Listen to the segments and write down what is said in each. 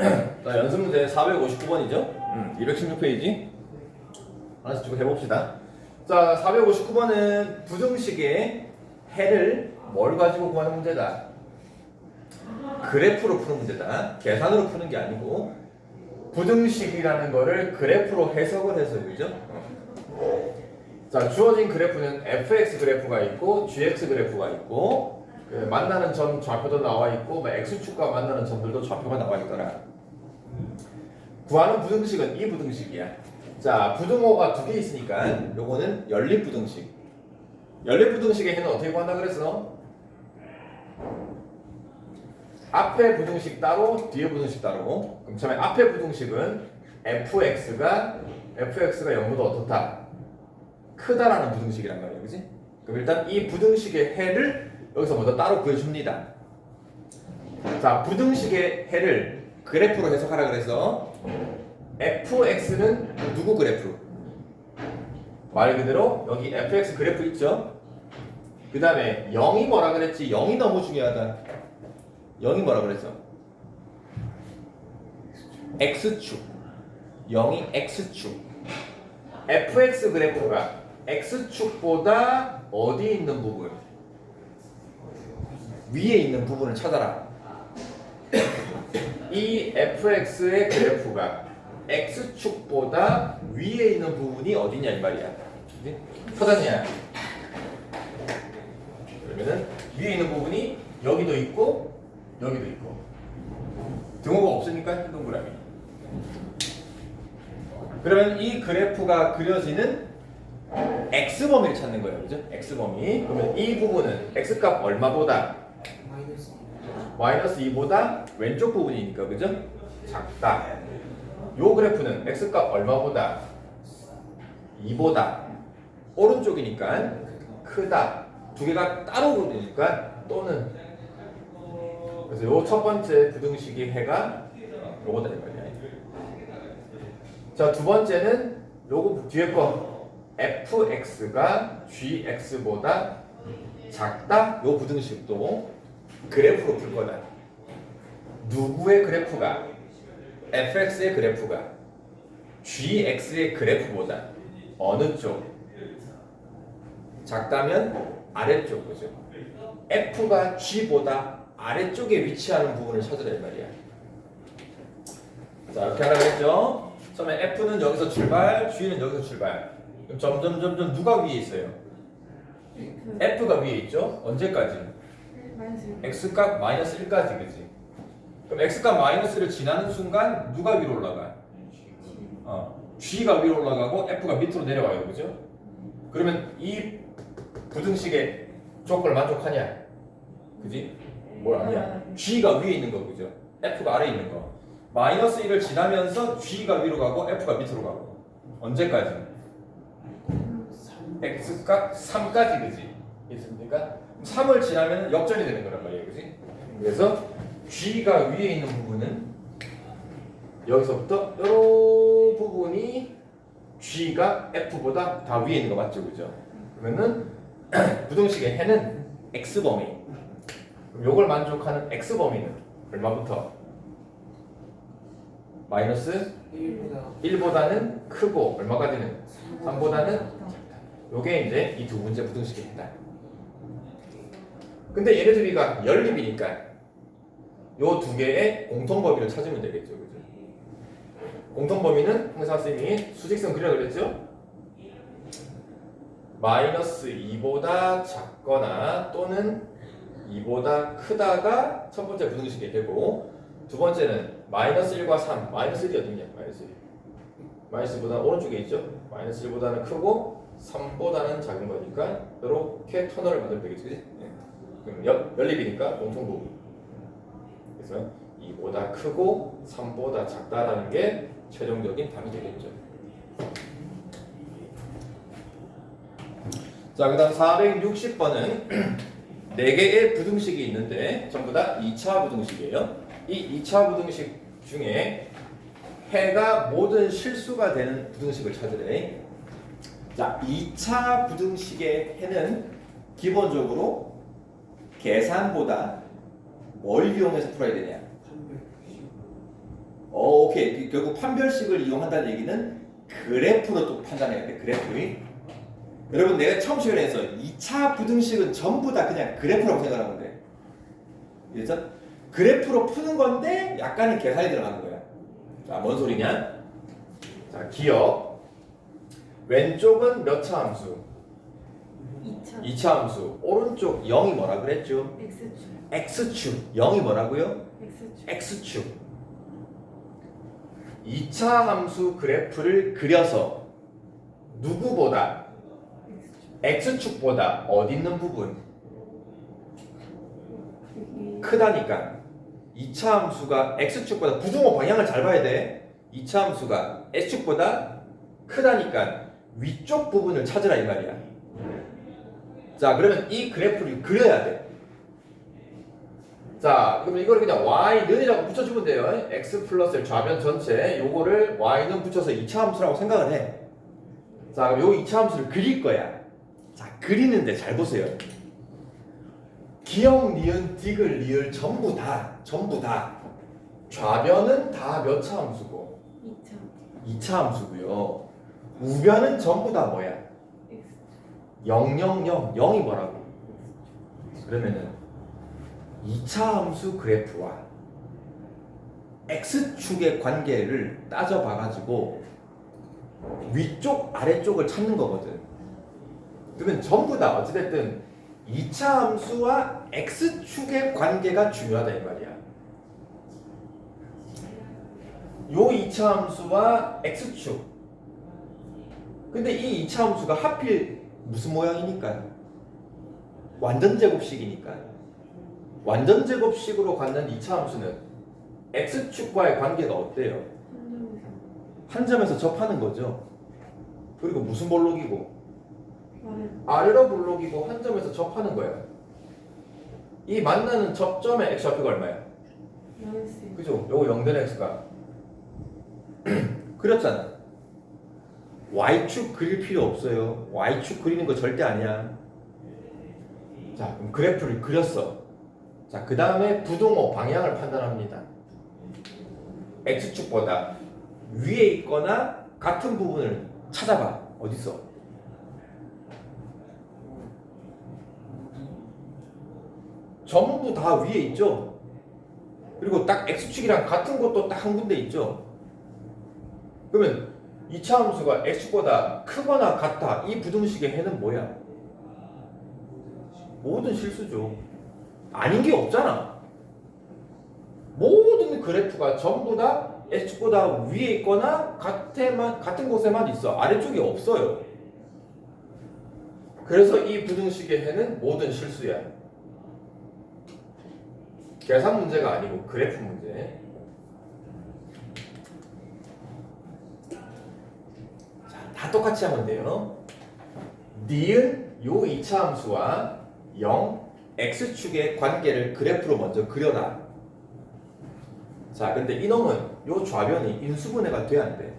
자, 연습 문제 459번이죠? 216페이지. 하나씩 쭉 해봅시다. 자, 459번은 부등식의 해를 뭘 가지고 구하는 문제다? 그래프로 푸는 문제다. 계산으로 푸는 게 아니고 부등식이라는 거를 그래프로 해석을 해서, 그죠? 자, 주어진 그래프는 fx 그래프가 있고 gx 그래프가 있고 만나는 점 좌표도 나와 있고 x축과 만나는 점들도 좌표가 나와 있더라. 구하는 부등식은 이 부등식이야. 자, 부등호가 두 개 있으니까 요거는 연립 부등식. 연립 부등식의 해는 어떻게 구한다 그랬어? 앞에 부등식 따로, 뒤에 부등식 따로. 그럼 처음에 앞에 부등식은 fx가 0보다 어떻다? 크다라는 부등식이란 말이야, 그지? 그럼 일단 이 부등식의 해를 여기서 먼저 따로 구해줍니다. 자, 부등식의 해를 그래프로 해석하라 그래서 fx는 누구 그래프? 말 그대로 여기 fx 그래프 있죠? 그 다음에 0이 뭐라 그랬지? 0이 너무 중요하다. 0이 뭐라 그랬어? x축. 0이 x축. fx 그래프가 x축보다 어디에 있는 부분? 위에 있는 부분을 찾아라. 이 fx의 그래프가 x축보다 위에 있는 부분이 어디냐 이 말이야. 찾았냐? 그러면은 위에 있는 부분이 여기도 있고 여기도 있고 등호가 없으니까 흰 동그라미. 그러면 이 그래프가 그려지는 x범위를 찾는 거예요, 그죠? x범위. 그러면 이 부분은 x값 얼마보다? 마이너스 2보다 왼쪽 부분이니까, 그죠? 작다. 요 그래프는 x값 얼마보다? 2보다 오른쪽이니까 크다. 두 개가 따로 그리니까 또는. 그래서 요 첫 번째 부등식의 해가 요거다 이 말이야. 자, 두 번째는 요거 뒤에 거 fx가 gx보다 작다. 요 부등식도 그래프로 풀 거다. 누구의 그래프가? fx의 그래프가 gx의 그래프보다 어느 쪽? 작다면 아래쪽, 그죠? f가 g보다 아래쪽에 위치하는 부분을 찾으라 이 말이야. 자, 이렇게 하라 그랬죠? 처음에 f는 여기서 출발, g는 여기서 출발. 그럼 점점 누가 위에 있어요? f가 위에 있죠? 언제까지? x값 마이너스 1까지, 그지? 그럼 x값 마이너스를 지나는 순간 누가 위로 올라가? g가 위로 올라가고 f가 밑으로 내려와요, 그죠? 그러면 이 부등식의 조건을 만족하냐? 그지? 뭘 아니야? g가 위에 있는 거, 그죠? f가 아래에 있는 거. 마이너스 1을 지나면서 g가 위로 가고 f가 밑으로 가고. 언제까지? x값 3까지, 그지? 있습니까? 3을 지나면 역전이 되는 거란 말이에요, 그지? 그래서 g가 위에 있는 부분은 여기서부터 이 부분이 g가 f보다 다 위에 있는 거 맞죠, 그죠? 그러면은 부등식의 해는 x범위. 그럼 요걸 만족하는 x범위는 얼마부터? 마이너스 1보다는 크고 얼마까지는? 3보다는 작다. 요게 이제 이 두 번째 부등식의 해다. 근데 얘네들이가 연립이니까 요 두 개의 공통범위를 찾으면 되겠죠, 그죠? 공통범위는 항상 선생님이 수직선 그려 그랬죠? 마이너스 2보다 작거나 또는 2보다 크다가 첫 번째 부등식이 되고, 두 번째는 마이너스 1과 3, 마이너스 1이 어딨냐? 마이너스 1. 마이너스 1보다 오른쪽에 있죠? 마이너스 1보다는 크고 3보다는 작은 거니까 이렇게 터널을 만들면 되겠지, 그치? 그럼 연립이니까 공통부분. 그래서 2보다 크고 3보다 작다라는 게 최종적인 답이 되겠죠. 자, 그 다음 460번은 4개의 부등식이 있는데 전부 다 2차 부등식이에요. 이 2차 부등식 중에 해가 모든 실수가 되는 부등식을 찾으래. 자, 2차 부등식의 해는 기본적으로 계산보다 뭘 이용해서 풀어야 되냐? 오케이. 결국 판별식을 이용한다는 얘기는 그래프로 또 판단해야 돼. 그래프. 여러분 내가 처음 시간에서 2차 부등식은 전부 다 그냥 그래프라고 생각하면 돼. 그래서 그래프로 푸는 건데 약간의 계산이 들어가는 거야. 자, 뭔 소리냐? 자, 기억. 왼쪽은 몇 차 함수? 2차 2차 함수. 오른쪽 0이 뭐라 그랬죠? X축 X축. 0이 뭐라고요? X축 X축. 2차 함수 그래프를 그려서 누구보다 X축보다 어디 있는 부분? 여기 크다니까 2차 함수가 X축보다 부등호 방향을 잘 봐야 돼. 2차 함수가 X축보다 크다니까 위쪽 부분을 찾으라 이 말이야. 자, 그러면 이 그래프를 그려야 돼. 자, 그러면 이걸 그냥 y는이라고 붙여주면 돼요. x 플러스 좌변 전체 요거를 y는 붙여서 2차 함수라고 생각을 해. 자, 그럼 요 2차 함수를 그릴 거야. 자, 그리는데 잘 보세요. 기역, 니은, 디귿, 리을 전부 다 좌변은 다 몇 차 함수고 2차 2차 함수고요. 우변은 전부 다 뭐야? X축 0, 0, 0, 0이 뭐라고? 그러면은 2차 함수 그래프와 X축의 관계를 따져봐 가지고 위쪽 아래쪽을 찾는 거거든. 그러면 전부 다 어찌됐든 2차 함수와 X축의 관계가 중요하다 이 말이야. 요 2차 함수와 X축. 근데 이 2차 함수가 하필 무슨 모양이니까? 완전 제곱식이니까. 완전 제곱식으로 갖는 2차 함수는 X축과의 관계가 어때요? 한 점에서 접하는 거죠. 그리고 무슨 볼록이고? 아래로 볼록이고 한 점에서 접하는 거예요. 이 만나는 접점의 x좌표가 얼마야? 마이너스 그죠? 요거 0 되는 x가 그렸잖아. y축 그릴 필요 없어요. y축 그리는 거 절대 아니야. 자, 그럼 그래프를 그렸어. 자, 그 다음에 부등호 방향을 판단합니다. x축보다 위에 있거나 같은 부분을 찾아봐. 어디 있어? 전부 다 위에 있죠. 그리고 딱 x축이랑 같은 곳도 딱 한 군데 있죠. 그러면 2차 함수가 x축보다 크거나 같다. 이 부등식의 해는 뭐야? 모든 실수죠. 아닌 게 없잖아. 모든 그래프가 전부 다 x축보다 위에 있거나 같은 곳에만 있어. 아래쪽이 없어요. 그래서 이 부등식의 해는 모든 실수야. 계산 문제가 아니고 그래프 문제. 자, 다 똑같이 하면 돼요. 니은 요 2차 함수와 0, x축의 관계를 그래프로 먼저 그려라. 자, 근데 이놈은 요 좌변이 인수분해가 돼 안 돼?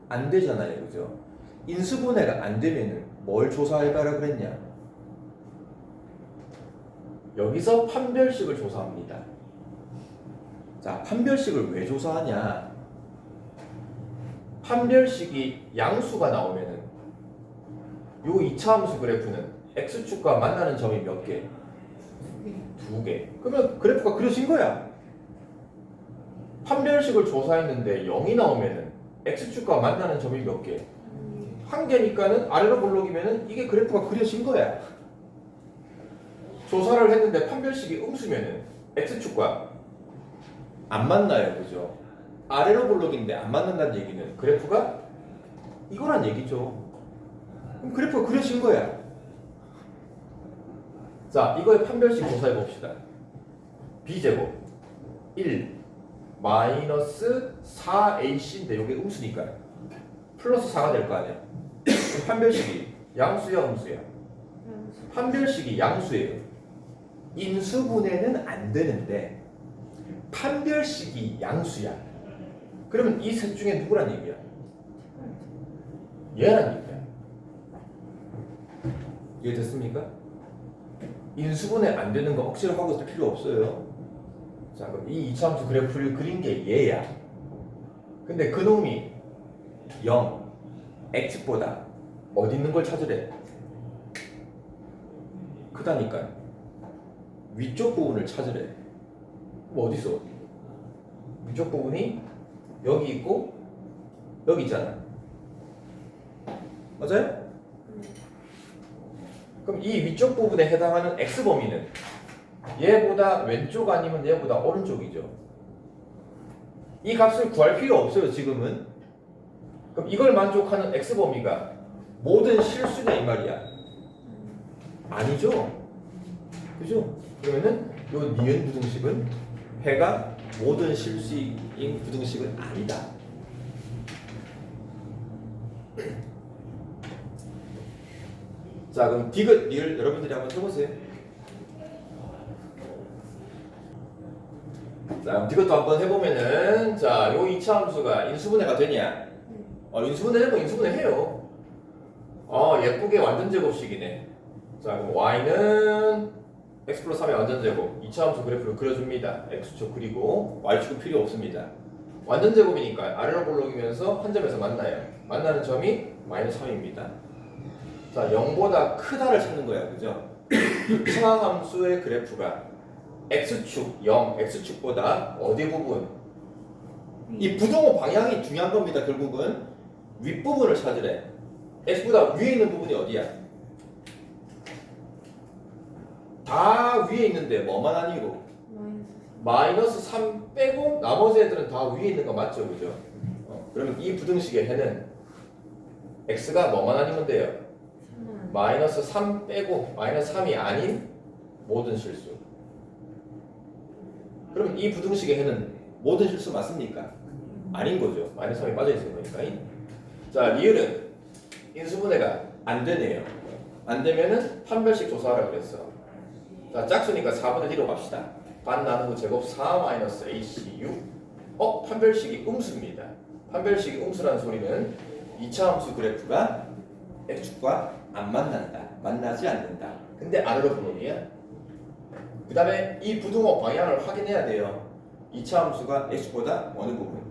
안 되잖아요, 그죠? 인수분해가 안 되면은 뭘 조사해봐라 그랬냐? 여기서 판별식을 조사합니다. 자, 판별식을 왜 조사하냐? 판별식이 양수가 나오면은 요 2차 함수 그래프는 x축과 만나는 점이 몇 개? 2개. 그러면 그래프가 그려진 거야. 판별식을 조사했는데 0이 나오면은 x축과 만나는 점이 몇 개? 1개니까는 아래로 볼록이면은 이게 그래프가 그려진 거야. 조사를 했는데 판별식이 음수면은 x축과 안 만나요, 그죠? 아래로 볼록인데 안 만난다는 얘기는 그래프가 이거란 얘기죠. 그럼 그래프가 그려진 거야. 자, 이거의 판별식 조사해 봅시다. b제곱 1 마이너스 4ac인데 이게 음수니까 플러스 4가 될 거 아니야. 그럼 판별식이 양수야, 음수야? 판별식이 양수예요. 인수분해는 안 되는데 판별식이 양수야. 그러면 이 셋 중에 누구란 얘기야? 얘란 얘기야. 이해됐습니까? 인수분해 안 되는 거 억지로 하고 있을 필요 없어요. 자, 그럼 이 이차함수 그래프를 그린 게 얘야. 근데 그 놈이 0, x보다 어디 있는 걸 찾으래? 크다니까. 위쪽 부분을 찾으래. 뭐 어디 있어? 위쪽 부분이 여기 있고 여기 있잖아. 맞아요? 그럼 이 위쪽 부분에 해당하는 x 범위는 얘보다 왼쪽 아니면 얘보다 오른쪽이죠. 이 값을 구할 필요 없어요, 지금은. 그럼 이걸 만족하는 x 범위가 모든 실수냐 이 말이야? 아니죠. 그죠? 그러면은 요 니은 부등식은 해가 모든 실수인 부등식은 아니다. 자, 그럼 디귿, 리을 여러분들이 한번 해보세요. 자, 그럼 디귿도 한번 해보면은 자, 요 이차 함수가 인수분해가 되냐? 인수분해 되면 인수분해 해요. 예쁘게 완전 제곱식이네. 자, 그럼 y는 x 플러스 3의 완전 제곱 2차 함수 그래프를 그려줍니다. x축 그리고 y축은 필요 없습니다. 완전 제곱이니까 아래로 볼록이면서 한 점에서 만나요. 만나는 점이 마이너스 3입니다. 자, 0보다 크다를 찾는 거야, 그죠? 2차 함수의 그래프가 x축 0, x축보다 어디 부분? 이 부동호 방향이 중요한 겁니다. 결국은 윗부분을 찾으래. x보다 위에 있는 부분이 어디야? 다 위에 있는데 뭐만 아니고 마이너스 3 빼고 나머지 애들은 다 위에 있는 거 맞죠, 그죠? 그러면 이 부등식의 해는 x가 뭐만 아니면 돼요? 마이너스 3 빼고 마이너스 3이 아닌 모든 실수. 그러면 이 부등식의 해는 모든 실수 맞습니까? 아닌 거죠. 마이너스 3이 빠져 있는 거니까. 자, 리을은 인수분해가 안 되네요. 안 되면은 판별식 조사하라 그랬어. 자, 짝수니까 4분의 1로 갑시다. 반 나누고 제곱 4 마이너스 AC 6. 판별식이 음수입니다. 판별식이 음수라는 소리는 2차 함수 그래프가 x축과 안 만난다. 만나지 않는다. 근데 아래로 볼록이야. 그 다음에 이 부등호 방향을 확인해야 돼요. 2차 함수가 x보다 어느 부분?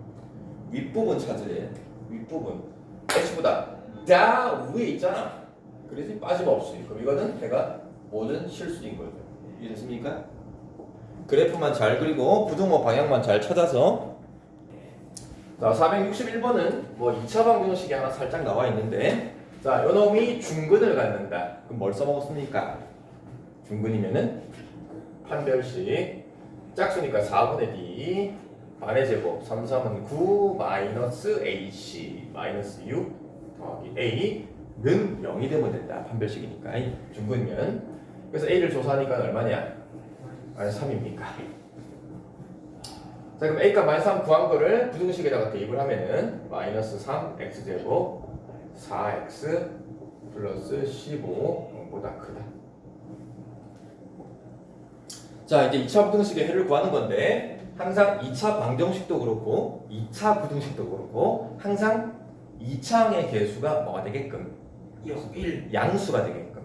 윗부분 찾으래요. 윗부분. x보다 다 위에 있잖아. 그래서 빠짐없이. 그럼 이거는 내가 모든 실수인 거죠. 이해됐습니까? 그래프만 잘 그리고 부등호 방향만 잘 찾아서. 자, 461번은 뭐 2차 방정식이 하나 살짝 나와 있는데, 자, 요놈이 중근을 갖는다. 그럼 뭘 써먹었습니까? 중근이면은 판별식 짝수니까 4분의 d 반의 제곱 3, 3은 9 마이너스 ac 마이너스 6 더하기 a는 0이 되면 된다. 판별식이니까 중근이면. 그래서 a를 조사하니까 얼마냐? 마이너스 3입니까? 자, 그럼 a값 마이너스 3 구한 거를 부등식에다가 대입을 하면은 마이너스 3 x제곱 4x 플러스 15보다 크다. 자, 이제 2차 부등식의 해를 구하는 건데, 항상 2차 방정식도 그렇고 2차 부등식도 그렇고 항상 2차항의 개수가 뭐가 되게끔? 1. 양수가 되게끔.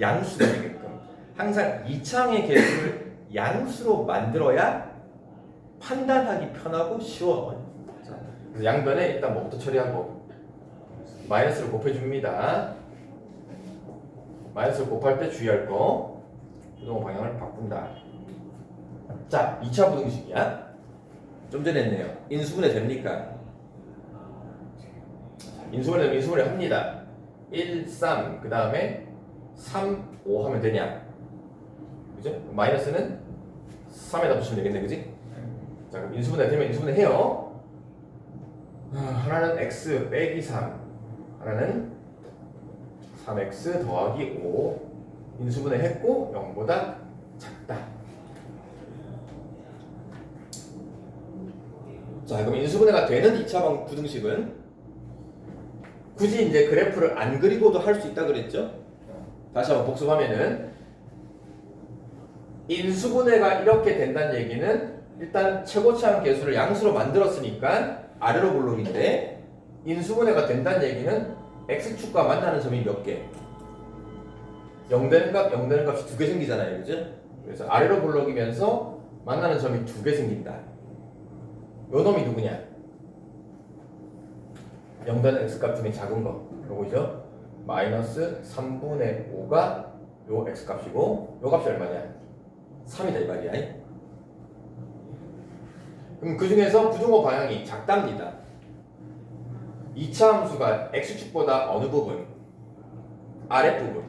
양수가 되게끔. 항상 2차항의 개수를 양수로 만들어야 판단하기 편하고 쉬워. 자, 그래서 양변에 일단 뭐부터 처리하고 마이너스를 곱해줍니다. 마이너스를 곱할 때 주의할 거 부등호 방향을 바꾼다. 자, 2차 부등식이야. 좀 전에 했네요. 인수분해 됩니까? 인수분해 되면 인수분해 합니다. 1, 3, 그 다음에 3, 5 하면 되냐? 그죠? 마이너스는 3에다 붙이면 되겠네, 그지? 자, 그럼 인수분해 되면 인수분해 해요. 하나는 x 빼기 3, 하나는 3x 더하기 5. 인수분해 했고 0보다 작다. 자, 그럼 인수분해가 되는 2차 부등식은 굳이 이제 그래프를 안 그리고도 할 수 있다 그랬죠? 다시 한번 복습하면은 인수분해가 이렇게 된다는 얘기는 일단 최고차항 개수를 양수로 만들었으니까 아래로 볼록인데, 인수분해가 된다는 얘기는 x축과 만나는 점이 몇 개? 0 되는 값, 0 되는 값이 2개 생기잖아요, 그죠? 그래서 아래로 볼록이면서 만나는 점이 2개 생긴다. 요 놈이 누구냐? 0되는 x값 중에 작은 거 요거죠. 마이너스 3분의 5가 요 x값이고 요 값이 얼마냐? 3이다 이 말이야. 그럼 그 중에서 부등호 방향이 작답니다. 2차 함수가 x축보다 어느 부분? 아랫부분.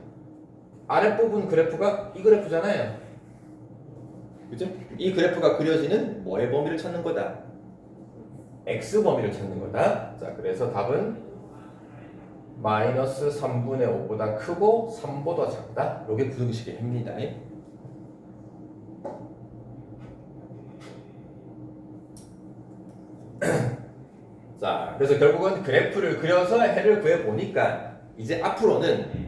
아랫부분 그래프가 이 그래프잖아요. 그죠? 이 그래프가 그려지는 뭐의 범위를 찾는 거다? x 범위를 찾는 거다. 자, 그래서 답은 마이너스 3분의 5보다 크고 3보다 작다. 요게 부등식의 해입니다. 자, 그래서 결국은 그래프를 그려서 해를 구해 보니까 이제 앞으로는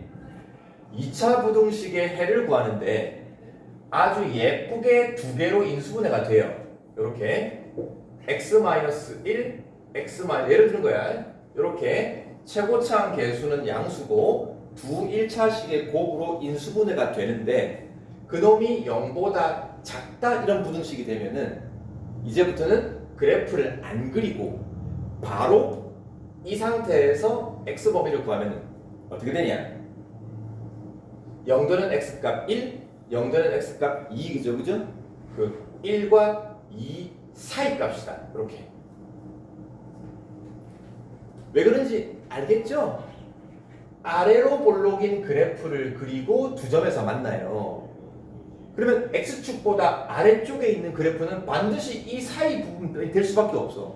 2차 부등식의 해를 구하는데 아주 예쁘게 두 개로 인수분해가 돼요. 이렇게 x-1, 예를 드는 거야. 이렇게 최고차항 계수는 양수고 두 1차식의 곱으로 인수분해가 되는데 그놈이 0보다 작다 이런 부등식이 되면은 이제부터는 그래프를 안 그리고 바로 이 상태에서 x 범위를 구하면 어떻게 되냐? 0되는 x값 1, 0되는 x값 2 그죠? 그 1과 2 사이 값이다. 이렇게. 왜 그런지 알겠죠? 아래로 볼록인 그래프를 그리고 두 점에서 만나요. 그러면 x축보다 아래쪽에 있는 그래프는 반드시 이 사이 부분이 될 수밖에 없어.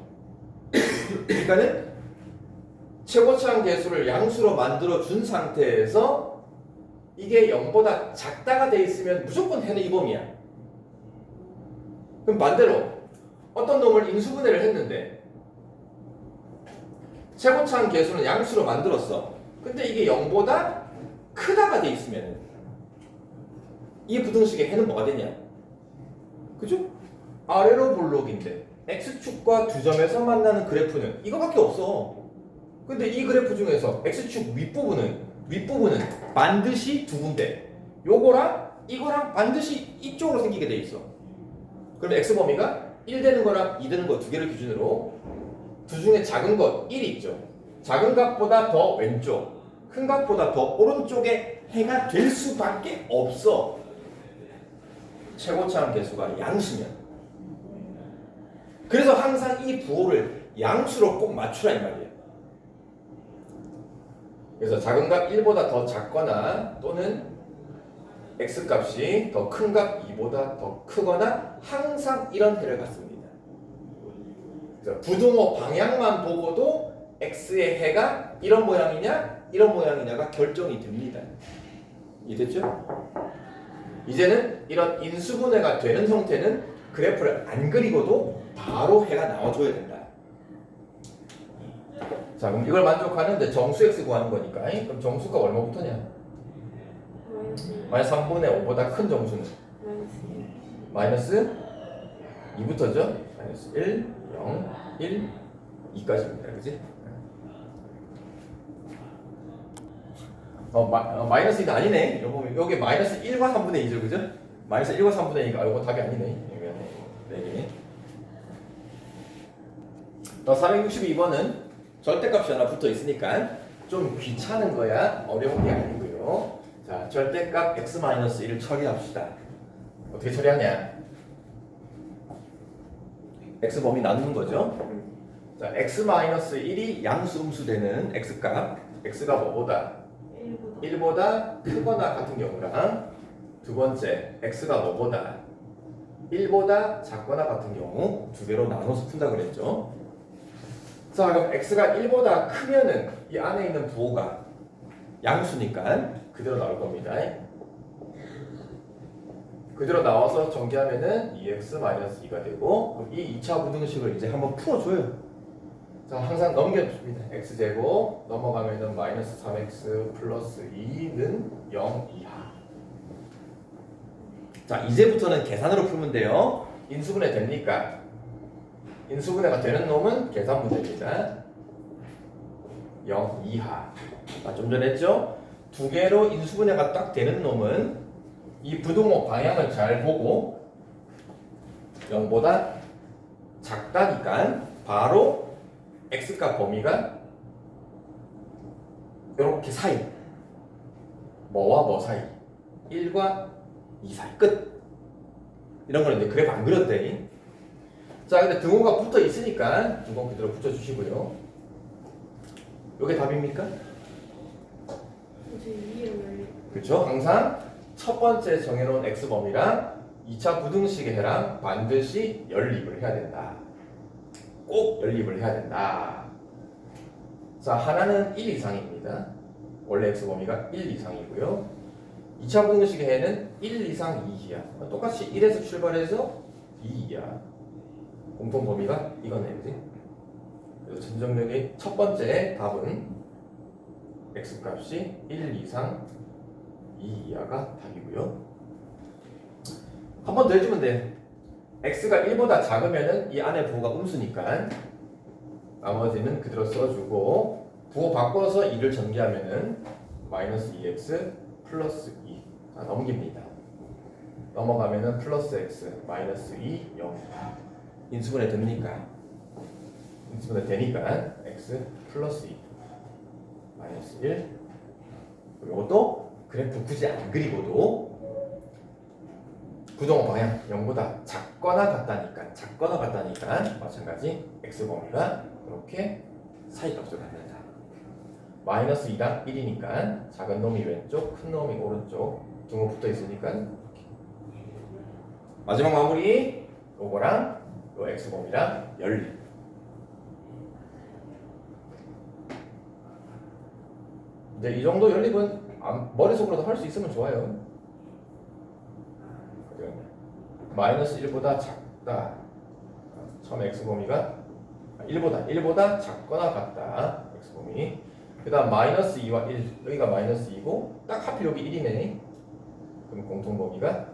그러니까는 최고차항 계수를 양수로 만들어 준 상태에서 이게 0보다 작다가 돼 있으면 무조건 해는 이 범위야. 그럼 반대로 어떤 놈을 인수분해를 했는데 최고차항 계수는 양수로 만들었어. 근데 이게 0보다 크다가 돼 있으면 이 부등식의 해는 뭐가 되냐? 그죠? 아래로 볼록인데 x축과 두 점에서 만나는 그래프는 이거밖에 없어. 근데 이 그래프 중에서 x축 윗부분은 반드시 두 군데. 요거랑 이거랑 반드시 이쪽으로 생기게 돼 있어. 그러면 x 범위가 1 되는 거랑 2 되는 거 두 개를 기준으로 두 중에 작은 것 1이 있죠. 작은 값보다 더 왼쪽, 큰 값보다 더 오른쪽에 해가 될 수밖에 없어. 최고차항 계수가 양수면. 그래서 항상 이 부호를 양수로 꼭 맞추라 이 말이에요. 그래서 작은 값 1보다 더 작거나 또는 x값이 더 큰 값 2보다 더 크거나 항상 이런 해를 갖습니다. 그래서 부등호 방향만 보고도 x의 해가 이런 모양이냐 이런 모양이냐가 결정이 됩니다. 이해됐죠? 이제는 이런 인수분해가 되는 형태는 그래프를 안 그리고도 바로 해가 나와줘야 된다. 자, 그럼 이걸 만족하는데 정수 x 구하는 거니까. 그럼 정수가 얼마부터냐? 마이너스 3분의 5보다 큰 정수는 마이너스 2부터죠? 마이너스 1, 0, 1, 2까지입니다. 그지? 마이너스 2가 아니네. 여기 마이너스 1과 3분의 2죠. 그죠? 마이너스 1과 3분의 2가 이거 답이 아니네. 네. 462번은 절대값이 하나 붙어 있으니까 좀 귀찮은 거야. 어려운 게 아니고요. 자, 절대값 x-1을 처리합시다. 어떻게 처리하냐? x 범위 나누는 거죠. 자, x-1이 양수 음수 되는 x값. x가 뭐보다? 1보다 크거나 같은 경우랑 두 번째 x가 뭐보다? 1보다 작거나 같은 경우 두 개로 나눠서 푼다 그랬죠. 자, 그럼 x가 1보다 크면은 이 안에 있는 부호가 양수니까 그대로 나올 겁니다. 그대로 나와서 전개하면은 2x-2가 되고 그럼 이 2차 부등식을 이제 한번 풀어줘요. 자, 항상 넘겨줍니다. x제곱 넘어가면은 마이너스 3x 플러스 2는 0 이하. 자, 이제부터는 계산으로 풀면 돼요. 인수분해 됩니까? 인수분해가 되는 놈은 계산 문제입니다. 0 이하. 좀 전에 했죠? 두 개로 인수분해가 딱 되는 놈은 이 부등호 방향을 잘 보고 0보다 작다니까 바로 x값 범위가 이렇게 사이. 뭐와 뭐 사이. 1과 2 사이. 끝. 이런 거는 이제 그래프 안 그렸대. 자, 근데 등호가 붙어 있으니까 등호 그대로 붙여주시고요. 이게 답입니까? 이제 2로 열리. 그렇죠? 항상 첫 번째 정해놓은 x범위랑 2차 부등식의 해랑 반드시 연립을 해야 된다. 꼭 연립을 해야 된다. 자, 하나는 1 이상입니다. 원래 x범위가 1 이상이고요. 2차 부등식의 해는 1 이상 2 이하. 똑같이 1에서 출발해서 2 이하. 공통 범위가 이거네요. 그지? 그래서 전정력의 첫 번째 답은 x값이 1 이상 2 이하가 답이고요. 한 번 더 해주면 돼. x가 1보다 작으면은 이 안에 부호가 음수니까 나머지는 그대로 써주고, 부호 바꿔서 2를 전개하면은 마이너스 2x 플러스 2. 자, 넘깁니다. 넘어가면은 플러스 x 마이너스 2 0. 인수분해 됩니까? 인수분해 되니까 x 플러스 2 마이너스 1. 그리고 또 그래프 굳이 안 그리고도 부동호 방향 0보다 작거나 같다니까 마찬가지 x범위가 이렇게 사이값을 갖는다. 마이너스 2랑 1이니까 작은 놈이 왼쪽, 큰 놈이 오른쪽 등호 붙어 있으니까 이렇게. 마지막 마무리 요거랑 요 x범위랑 연립. 이제 이 정도 연립은 머릿속으로도 할 수 있으면 좋아요. 마이너스 1보다 작다. 처음 x범위가 1보다 작거나 같다. x범위. 그 다음 마이너스 2와 1. 여기가 마이너스 2고 딱 하필 여기 1이네. 그럼 공통범위가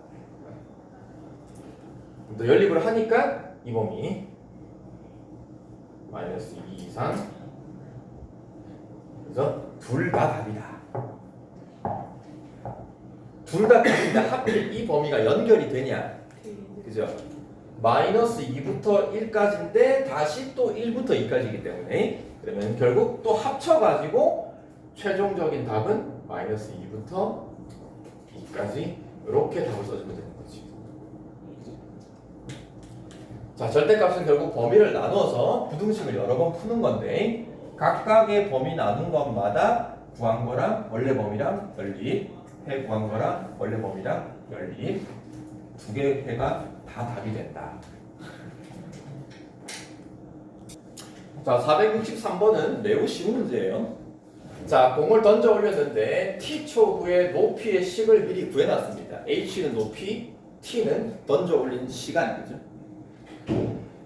또 연립을 하니까 이 범위 마이너스 2 이상. 그래서 둘 다 답이다. 둘 다 답인데 하필 이 범위가 연결이 되냐? 그죠? 마이너스 2부터 1까지인데 다시 또 1부터 2까지이기 때문에, 그러면 결국 또 합쳐가지고 최종적인 답은 마이너스 2부터 2까지 이렇게 답을 써주면 되는 거지. 자, 절대값은 결국 범위를 나누어서 부등식을 여러 번 푸는 건데, 각각의 범위 나눈 것마다 구한 거랑 원래 범위랑 연립, 해 구한 거랑 원래 범위랑 연립, 두 개의 해가 다 답이 된다. 자, 463번은 매우 쉬운 문제예요. 자, 공을 던져 올렸는데 t초 후에 높이의 식을 미리 구해놨습니다. h는 높이, t는 던져 올린 시간이죠.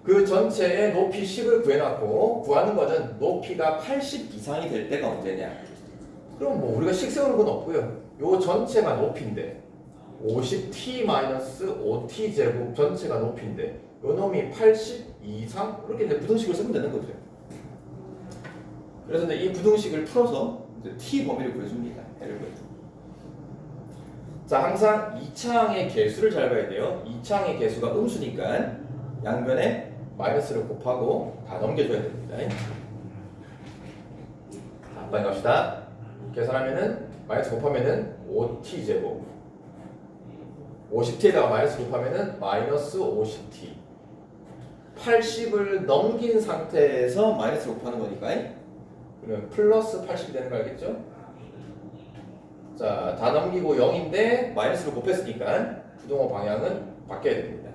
그 전체의 높이 식을 구해놨고, 구하는 것은 높이가 80 이상이 될 때가 언제냐. 그럼 뭐 우리가 식 세우는 건 없고요. 요 전체가 높이인데 50t-5t 제곱 전체가 높이인데 요 놈이 80 이상 이렇게 이제 부등식을 쓰면 되는 거죠. 그래서 이제 이 부등식을 풀어서 이제 t 범위를 구해줍니다. 해를 구해줍니다. 자, 항상 2차항의 개수를 잘 봐야 돼요. 2차항의 개수가 음수니까 양변에 마이너스를 곱하고 다 넘겨줘야 됩니다. 자, 빨리 갑시다. 계산하면은 마이너스 곱하면은 5t 제곱, 50t에다가 마이너스 곱하면은 마이너스 50t. 80을 넘긴 상태에서 마이너스 곱하는 거니까 그러면 플러스 80이 되는 거 알겠죠? 자, 다 넘기고 0인데 마이너스를 곱했으니까 부동호 방향은 바뀌어야 됩니다.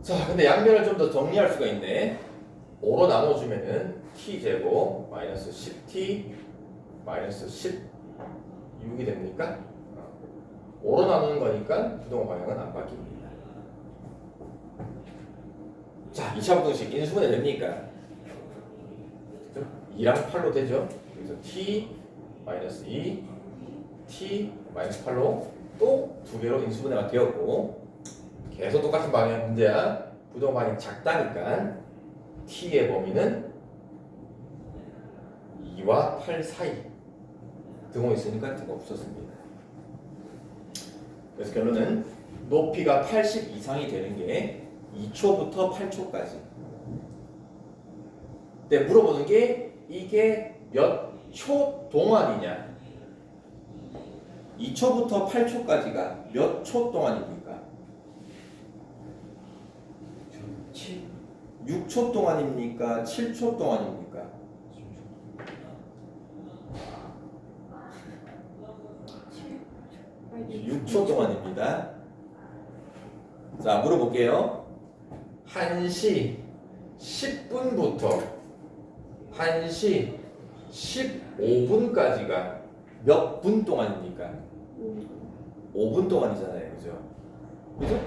자, 근데 양변을 좀 더 정리할 수가 있네. 5로 나눠주면은 t제곱 마이너스 10t 마이너스 16이 됩니까? 5로 나누는 거니까 부동호 방향은 안 바뀝니다. 자, 2차 부등식 인수분해 됩니까? 2랑 8로 되죠? 그래서 t 마이너스 2 t 마이너스 8로 또 두 개로 인수분해가 되었고, 계속 똑같은 방향 문제야. 부동호 방향이 작다니까 t의 범위는 2와 8 사이. 등호 있으니까 등호 붙였습니다. 그래서 결론은 높이가 80 이상이 되는 게 2초부터 8초까지. 근데 물어보는 게 이게 몇 초 동안이냐? 2초부터 8초까지가 몇 초 동안입니까? 6초 동안입니까? 7초 동안입니까? 6초 동안입니다. 자, 물어볼게요. 1시 10분부터 1시 15분까지가 몇 분 동안입니까? 5분 동안이잖아요. 그죠? 그죠?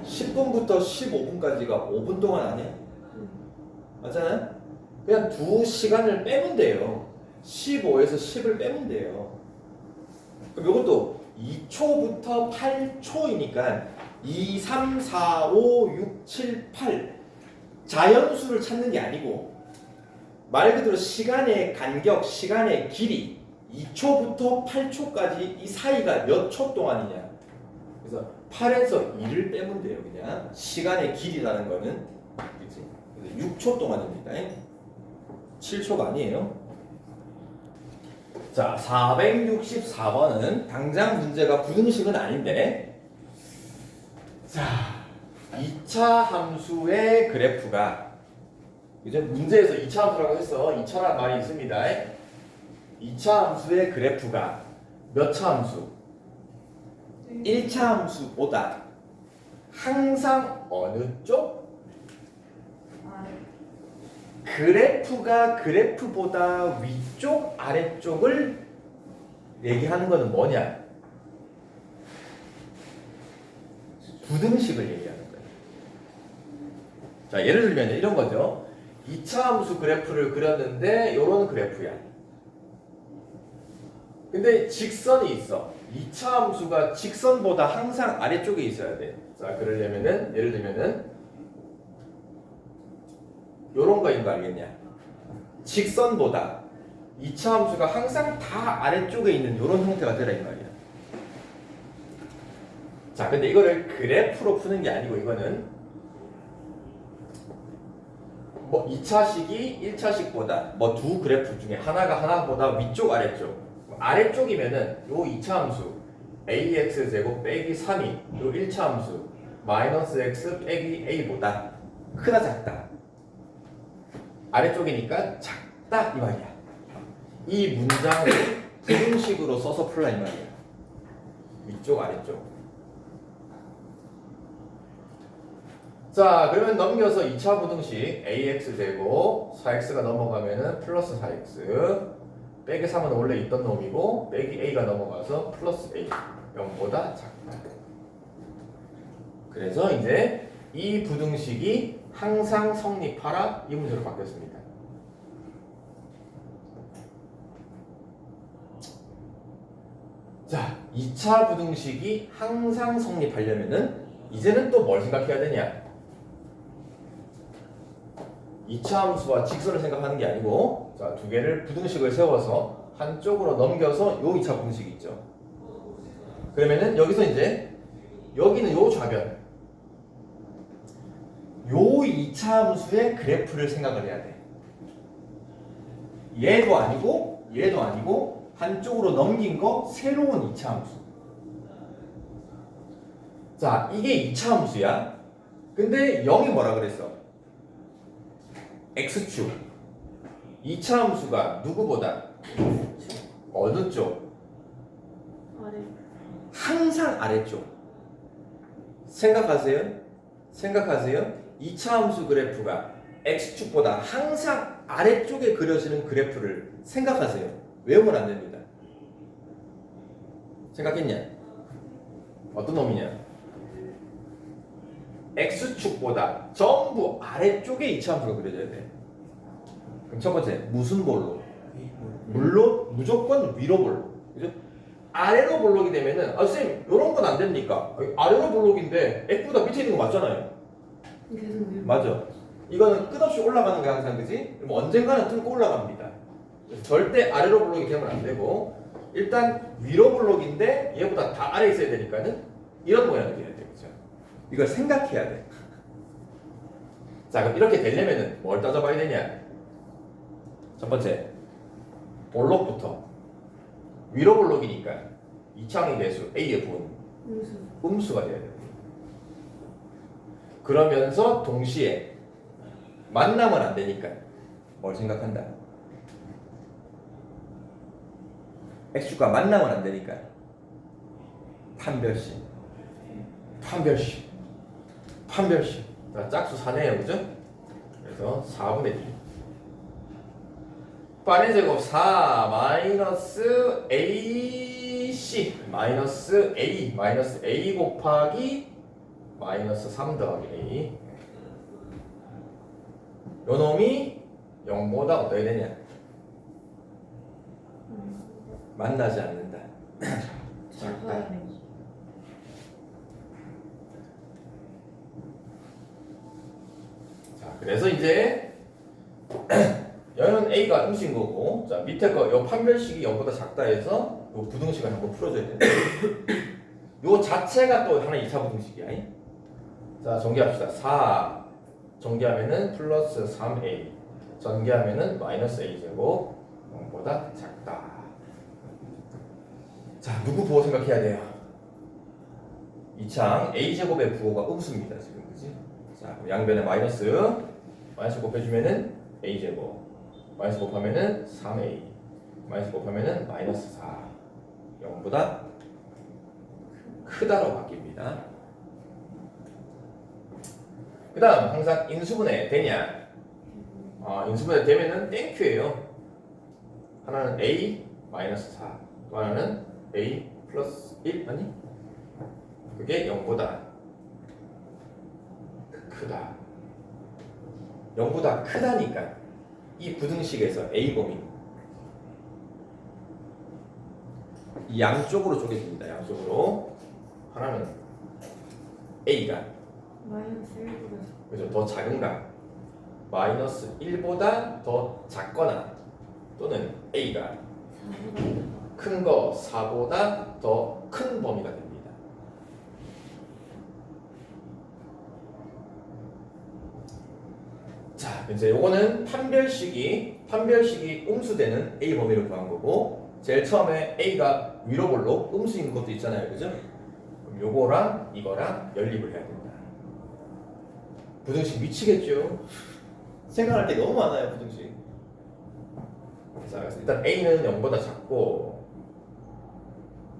10분부터 15분까지가 5분 동안 아니야? 맞잖아요? 그냥 두 시간을 빼면 돼요. 15에서 10을 빼면 돼요. 그럼 이것도 2초부터 8초이니까 2, 3, 4, 5, 6, 7, 8 자연수를 찾는 게 아니고 말 그대로 시간의 간격, 시간의 길이 2초부터 8초까지 이 사이가 몇 초 동안이냐. 그래서 8에서 2를 빼면 돼요. 그냥 시간의 길이라는 거는 그치? 6초 동안입니다. 7초가 아니에요. 자, 464번은 당장 문제가 부등식은 아닌데, 자, 2차 함수의 그래프가, 이제 문제에서 2차 함수라고 해서 2차란 말이 있습니다. 2차 함수의 그래프가 몇 차 함수? 1차 함수보다 항상 어느 쪽? 그래프가 그래프보다 위쪽, 아래쪽을 얘기하는 것은 뭐냐? 부등식을 얘기하는 거예요. 자, 예를 들면 이런 거죠. 2차 함수 그래프를 그렸는데 이런 그래프야. 근데 직선이 있어. 2차 함수가 직선보다 항상 아래쪽에 있어야 돼. 자, 그러려면은 예를 들면은 요런 거인 거 알겠냐? 직선보다 2차 함수가 항상 다 아래쪽에 있는 요런 형태가 되라 이 말이야. 자, 근데 이거를 그래프로 푸는 게 아니고 이거는 뭐 2차식이 1차식보다 뭐 두 그래프 중에 하나가 하나보다 위쪽 아래쪽. 아래쪽이면은 요 2차 함수 ax 제곱 빼기 3이 요 1차 함수 마이너스 x 빼기 a보다 크다 작다. 아래쪽이니까 작다 이 말이야. 이 문장을 부등식으로 써서 풀라 이 말이야. 위쪽 아래쪽. 자, 그러면 넘겨서 2차 부등식 ax 제곱 4x가 넘어가면은 플러스 4x 빼기 3은 원래 있던 놈이고 빼기 a가 넘어가서 플러스 a 0보다 작다. 그래서 이제 이 부등식이 항상 성립하라 이 문제로 바뀌었습니다. 자, 2차 부등식이 항상 성립하려면은 이제는 또 뭘 생각해야 되냐? 2차 함수와 직선을 생각하는 게 아니고 자, 두 개를 부등식을 세워서 한쪽으로 넘겨서 요 2차 부등식이 있죠. 그러면은 여기서 이제 여기는 요 좌변 요 2차 함수의 그래프를 생각을 해야 돼. 얘도 아니고 얘도 아니고 한쪽으로 넘긴 거 새로운 2차 함수. 자, 이게 2차 함수야. 근데 0이 뭐라 그랬어? x축. 2차 함수가 누구보다? 어느 쪽? 아래. 항상 아래쪽. 생각하세요? 생각하세요? 2차 함수 그래프가 x축보다 항상 아래쪽에 그려지는 그래프를 생각하세요. 외우면 안 됩니다. 생각했냐? 어떤 놈이냐? x축보다 전부 아래쪽에 2차 함수가 그려져야 돼. 그럼 첫 번째, 무슨 볼록? 물론 무조건 위로 볼록. 그죠? 아래로 볼록이 되면은 선생님 이런 건 안 됩니까? 아래로 볼록인데 x보다 밑에 있는 거 맞잖아요. 계속 위로. 맞아. 이거는 끝없이 올라가는 게 항상 그지? 그럼 언젠가는 뚫고 올라갑니다. 그래서 절대 아래로 볼록이 되면 안 되고 일단 위로 볼록인데 얘보다 다 아래에 있어야 되니까는 이런 모양이 돼야 돼요. 그죠? 이걸 생각해야 돼. 자, 그럼 이렇게 되려면은 뭘 따져봐야 되냐? 첫 번째 볼록부터 위로 볼록이니까 이차원의 배수 A의 부분 음수. 음수가 돼야 돼요. 그러면서 동시에 만나면 안 되니까 뭘 생각한다? x축과 만나면 안 되니까 판별식. 자, 짝수 4네요, 그죠? 그래서 4분의 1. 빠른 제곱 4 마이너스 AC 마이너스 A 곱하기 마이너스 3 더하기 A. 요 놈이 0보다 어떻게 되냐? 만나지 않는다. 작다. 자, 그래서 이제 여는 A가 음수인 거고, 자 밑에 거요 판별식이 0보다 작다 해서 요 부등식을 한번 풀어줘야 되는데, 요 자체가 또 하나의 2차 부등식이야. 자 정리합시다. 4 정리하면은 플러스 3A 전개하면은 마이너스 A제곱 0보다 작다. 자 누구 부호 생각해야 돼요? 이창 A제곱의 부호가 음수입니다 지금, 그지? 자 양변에 마이너스 곱해주면은 A제곱 마이너스 곱하면은 3A 마이너스 곱하면은 마이너스 4 0보다 크다로 바뀝니다. 그 다음 항상 인수분해 되냐? 인수분해 되면은 땡큐예요. 하나는 A 마이너스 4, 또 하나는 A 플러스 1 아니? 그게 0보다 크다. 0보다 크다니까 이 부등식에서 A 범위 이 양쪽으로 쪼개집니다. 양쪽으로 하나는 A가 마이너스 1보다 그죠? 더 작은가? 마이너스 1보다 더 작거나 또는 A가 4보다 큰 거 4보다 더 큰 범위가 됩니다. 자, 이제 요거는 판별식이 음수되는 A 범위를 구한 거고, 제일 처음에 A가 위로 볼록 음수인 것도 있잖아요, 그죠? 그럼 요거랑 이거랑 연립을 해야 된다. 부등식 미치겠죠? 생각할 게 너무 많아요, 부등식. 자, 그래서 일단 A는 0보다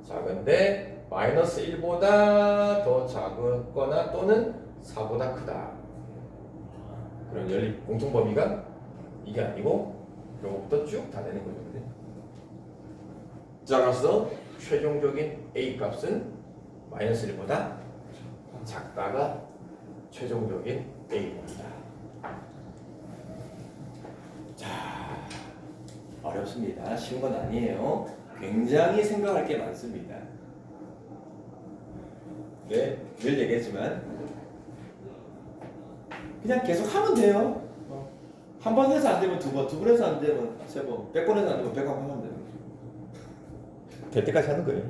작은데 마이너스 1보다 더 작거나 또는 4보다 크다. 그럼 연립 공통 범위가 이게 아니고 요거부터 쭉 다 되는 거죠. 그죠? 자, 그래서 최종적인 A 값은 마이너스 1보다 작다가 최종적인 A 범위다. 자, 어렵습니다. 쉬운 건 아니에요. 굉장히 생각할 게 많습니다. 네, 늘 얘기했지만 그냥 계속 하면 돼요. 한 번 해서 안 되면 두 번, 두 번 해서 안 되면 세 번, 100번 해서 안 되면 100번 하면 돼요. 될 때까지 하는 거예요.